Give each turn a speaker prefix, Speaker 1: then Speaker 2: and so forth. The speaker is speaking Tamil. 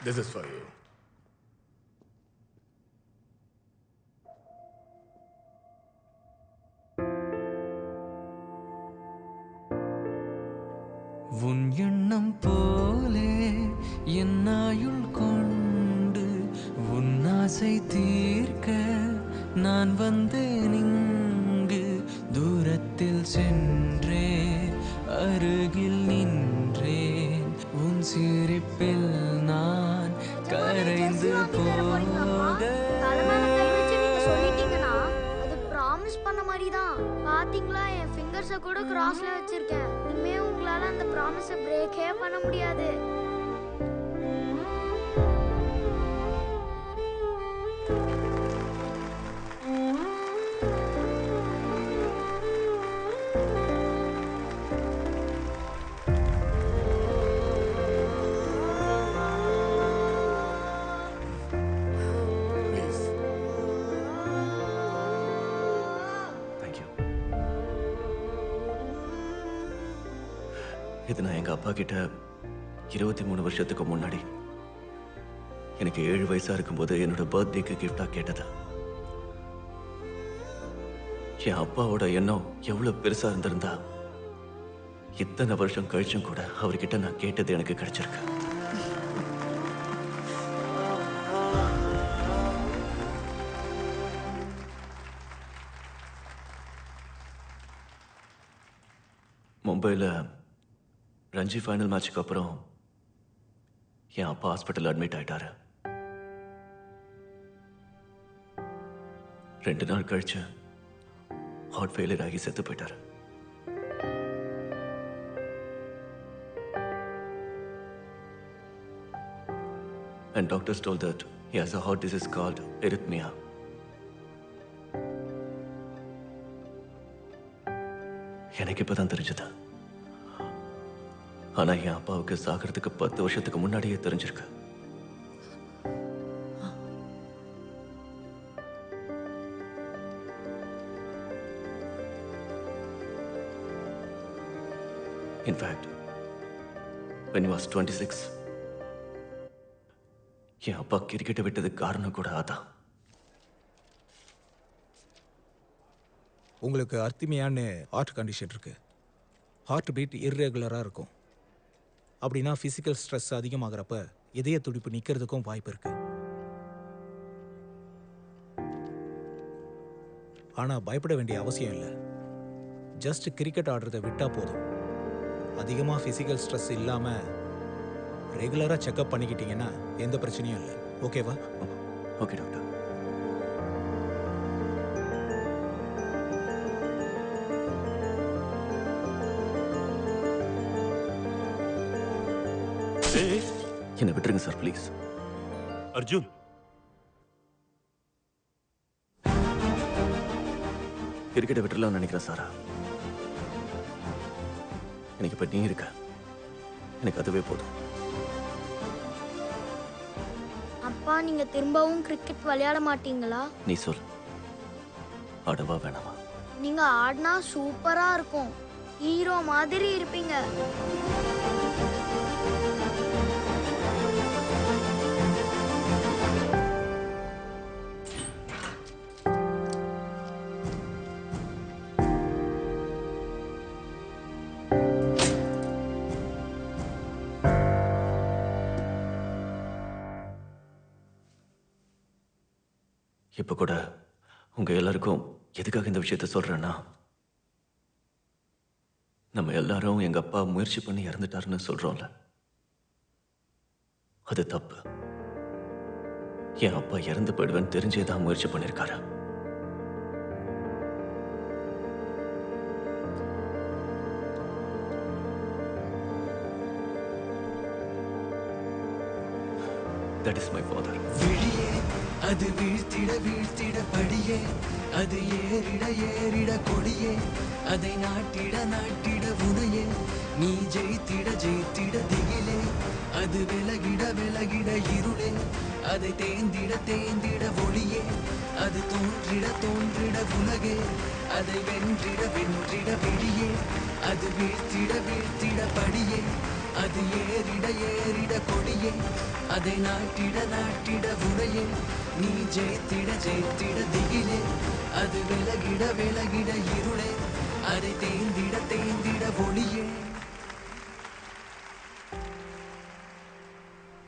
Speaker 1: This is for you.
Speaker 2: உன் எண்ணம் போலே என்னாயுள் கொண்டு உன் ஆசை தீர்க்க நான் வந்தேன் இங்கு. தூரத்தில் சென்றேன், அருகில் நின்றேன், உன் சிரிப்பில் நான் கரைந்து போக.
Speaker 3: பண்ண மாதிரி தான் பாத்தீங்களா, என் ஃபிங்கர்ஸை கூட கிராஸ்ல வச்சிருக்கேன். இனிமே உங்களால அந்த ப்ராமிஸை பிரேக்கே பண்ண முடியாது.
Speaker 4: இது நான் எங்க அப்பா கிட்ட 23 வருஷத்துக்கு முன்னாடி எனக்கு 7 வயசா இருக்கும்போது என்னோட பர்த்டேக்கு கிஃப்டா கேட்டது. என் அப்பாவோட எண்ணம் எவ்வளவு பெருசா இருந்திருந்தா இத்தனை வருஷம் கழிச்சும் கூட அவர்கிட்ட நான் கேட்டது எனக்கு கிடைச்சிருக்கு. மும்பையில் ரஞ்சி ஃபைனல் மேட்சுக்கு அப்புறம் என் அப்பா ஹாஸ்பிட்டல் அட்மிட் ஆயிட்டாரு. 2 நாள் கழிச்சு ஹார்ட் ஃபெயிலியர் ஆகி செத்து போயிட்டாரு. And doctors told that he has a heart disease called arrhythmia. எனக்கு இப்பதான் தெரிஞ்சது. ஆனா என் அப்பாவுக்கு சாகிறதுக்கு 10 வருஷத்துக்கு முன்னாடியே தெரிஞ்சிருக்கு. In fact, when he was 26, என் அப்பா கிரிக்கெட்டை விட்டதுக்கு காரணம் கூட அதான்.
Speaker 5: உங்களுக்கு அர்த்திமியான்னு ஹார்ட் கண்டிஷன் இருக்கு. ஹார்ட் பீட் இர்ரெகுலராக இருக்கும். அப்படின்னா ஃபிசிக்கல் ஸ்ட்ரெஸ் அதிகமாகிறப்ப இதய துடிப்பு நிற்கிறதுக்கும் வாய்ப்பு இருக்கு. ஆனால் பயப்பட வேண்டிய அவசியம் இல்லை. ஜஸ்ட் கிரிக்கெட் ஆடுறதை விட்டால் போதும். அதிகமாக ஃபிசிக்கல் ஸ்ட்ரெஸ் இல்லாமல் ரெகுலராக செக்அப் பண்ணிக்கிட்டீங்கன்னா எந்த பிரச்சனையும் இல்லை. ஓகேவா?
Speaker 4: Okay doctor. என்ன விட்டுருங்க சார் ப்ளீஸ்.
Speaker 6: அர்ஜுன்,
Speaker 4: கிரிக்கெட்டை விட்டுடலாம்னு நினைக்கிறேன் சாரா. எனக்கு இப்ப நீ இருக்க, எனக்கு அதுவே போதும்.
Speaker 3: அப்பா, நீங்க திரும்பவும் கிரிக்கெட் விளையாட மாட்டீங்களா?
Speaker 4: நீ சொல், ஆடவா வேணாமா?
Speaker 3: நீங்க ஆடினா சூப்பரா இருக்கும். ஹீரோ மாதிரி இருப்பீங்க.
Speaker 4: இப்ப கூட உங்க எல்லாருக்கும் எதுக்காக இந்த விஷயத்த சொல்றேன்னா, நம்ம எல்லாரும் எங்க அப்பா முயற்சி பண்ணி இறந்துட்டாருன்னு சொல்றோம்ல, அது தப்பு. என் அப்பா இறந்து போயிடுவேன்னு தெரிஞ்சேதான் முயற்சி பண்ணிருக்காரு. That is my father.
Speaker 2: விழியே அது வீழ்த்திட வீழ்த்திட படியே, அது ஏறிட ஏறிட கொடியே, அதை நாட்டிட நாட்டிட உனையே, நீ ஜெயித்திட ஜெயித்திட திகிலே, அது விலகிட விலகிட இருளே, அதை தேந்திட தேந்திட ஒளியே, அது தோன்றிட தோன்றிட உலகே, அதை வென்றிட வென்றிட விழியே, அது வீழ்த்திட வீழ்த்திட படியே, அது ஏறிட ஏறிட கொடியே அதை நாட்டிட நாட்டிட உனையே நீ ஜெயித்திட ஜெயித்திட திகிலே அது விலகிட விலகிட இருளே அதை தேய்ந்திட தேய்ந்திட